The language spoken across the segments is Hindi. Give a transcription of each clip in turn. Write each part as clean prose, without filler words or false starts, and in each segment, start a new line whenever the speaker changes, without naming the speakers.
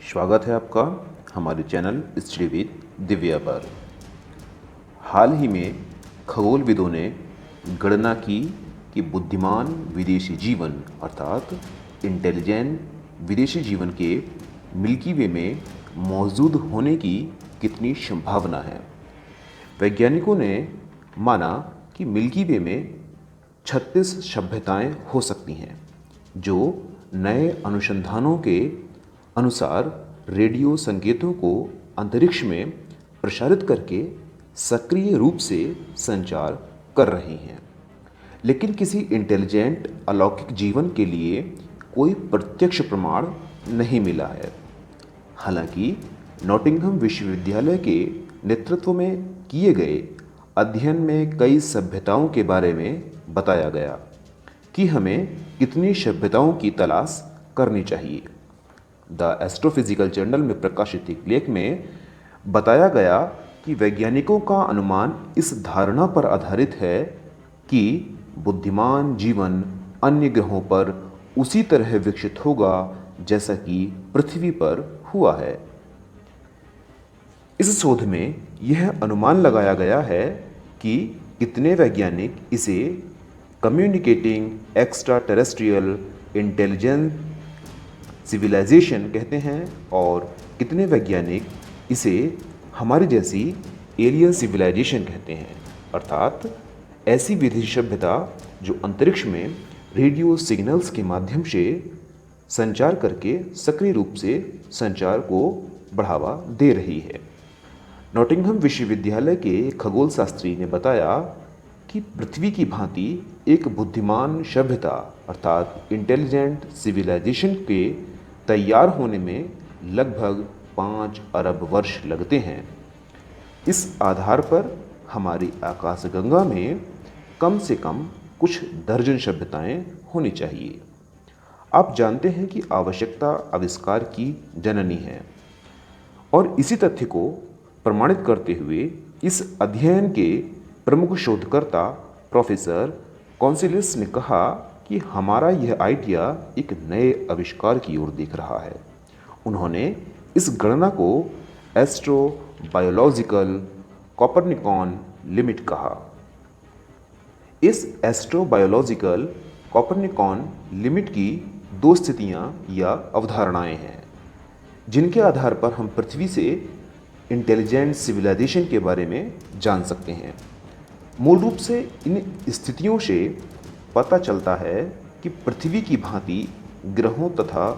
स्वागत है आपका हमारे चैनल स्टडी विद दिव्या पर। हाल ही में खगोलविदों ने गणना की कि बुद्धिमान विदेशी जीवन अर्थात इंटेलिजेंट विदेशी जीवन के मिल्की वे में मौजूद होने की कितनी संभावना है। वैज्ञानिकों ने माना कि मिल्की वे में 36 सभ्यताएं हो सकती हैं, जो नए अनुसंधानों के अनुसार रेडियो संकेतों को अंतरिक्ष में प्रसारित करके सक्रिय रूप से संचार कर रही हैं। लेकिन किसी इंटेलिजेंट अलौकिक जीवन के लिए कोई प्रत्यक्ष प्रमाण नहीं मिला है। हालांकि नॉटिंघम विश्वविद्यालय के नेतृत्व में किए गए अध्ययन में कई सभ्यताओं के बारे में बताया गया कि हमें कितनी सभ्यताओं की तलाश करनी चाहिए। द एस्ट्रोफिजिकल जर्नल में प्रकाशित एक लेख में बताया गया कि वैज्ञानिकों का अनुमान इस धारणा पर आधारित है कि बुद्धिमान जीवन अन्य ग्रहों पर उसी तरह विकसित होगा जैसा कि पृथ्वी पर हुआ है। इस शोध में यह अनुमान लगाया गया है कि कितने वैज्ञानिक इसे communicating extraterrestrial intelligent civilisation कहते हैं और कितने वैज्ञानिक इसे हमारी जैसी एलियन सिविलाइजेशन कहते हैं, अर्थात ऐसी विदेशी सभ्यता जो अंतरिक्ष में रेडियो सिग्नल्स के माध्यम से संचार करके सक्रिय रूप से संचार को बढ़ावा दे रही है। नॉटिंघम विश्वविद्यालय के खगोल शास्त्री ने बताया कि पृथ्वी की भांति एक बुद्धिमान सभ्यता अर्थात इंटेलिजेंट सिविलाइजेशन के तैयार होने में लगभग 5 अरब वर्ष लगते हैं। इस आधार पर हमारी आकाशगंगा में कम से कम कुछ दर्जन सभ्यताएं होनी चाहिए। आप जानते हैं कि आवश्यकता आविष्कार की जननी है और इसी तथ्य को प्रमाणित करते हुए इस अध्ययन के प्रमुख शोधकर्ता प्रोफेसर कॉन्सिलिस ने कहा कि हमारा यह आइडिया एक नए आविष्कार की ओर देख रहा है। उन्होंने इस गणना को एस्ट्रोबायोलॉजिकल कोपरनिकॉन लिमिट कहा। इस एस्ट्रोबायोलॉजिकल कोपरनिकॉन लिमिट की 2 स्थितियां या अवधारणाएं हैं जिनके आधार पर हम पृथ्वी से इंटेलिजेंट सिविलाइजेशन के बारे में जान सकते हैं। मूल रूप से इन स्थितियों से पता चलता है कि पृथ्वी की भांति ग्रहों तथा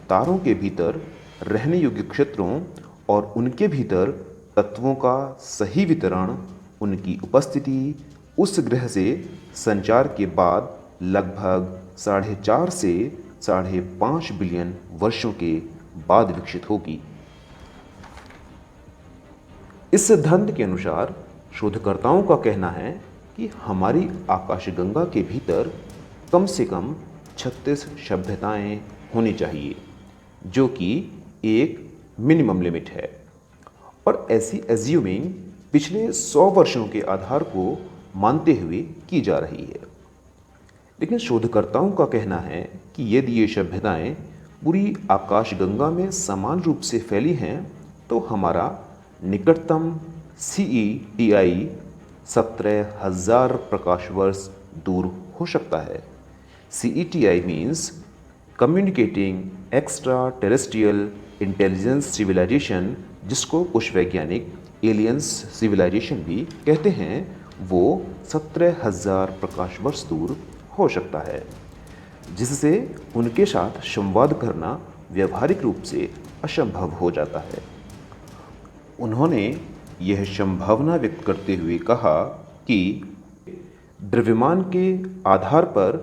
तारों के भीतर रहने योग्य क्षेत्रों और उनके भीतर तत्वों का सही वितरण, उनकी उपस्थिति उस ग्रह से संचार के बाद लगभग 4.5 से 5.5 बिलियन वर्षों के बाद विकसित होगी। इस सिद्धांत के अनुसार शोधकर्ताओं का कहना है कि हमारी आकाशगंगा के भीतर कम से कम 36 सभ्यताएं होनी चाहिए, जो कि एक मिनिमम लिमिट है और ऐसी एज्यूमिंग पिछले 100 वर्षों के आधार को मानते हुए की जा रही है। लेकिन शोधकर्ताओं का कहना है कि यदि ये सभ्यताएं पूरी आकाशगंगा में समान रूप से फैली हैं तो हमारा निकटतम CETI 17,000 प्रकाश वर्ष दूर हो सकता है। CETI means communicating extraterrestrial intelligence civilisation, जिसको कुछ वैज्ञानिक एलियंस सिविलाइजेशन भी कहते हैं, वो 17,000 प्रकाश वर्ष दूर हो सकता है, जिससे उनके साथ संवाद करना व्यावहारिक रूप से असंभव हो जाता है। उन्होंने यह संभावना व्यक्त करते हुए कहा कि द्रव्यमान के आधार पर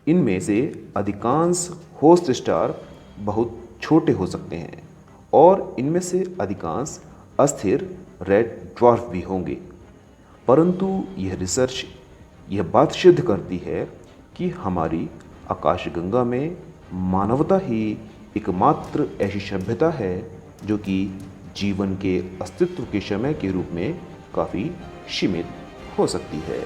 इनमें से अधिकांश होस्ट स्टार बहुत छोटे हो सकते हैं और इनमें से अधिकांश अस्थिर रेड ड्वार्फ भी होंगे, परंतु यह रिसर्च यह बात सिद्ध करती है कि हमारी आकाशगंगा में मानवता ही एकमात्र ऐसी सभ्यता है जो कि जीवन के अस्तित्व के समय के रूप में काफ़ी सीमित हो सकती है।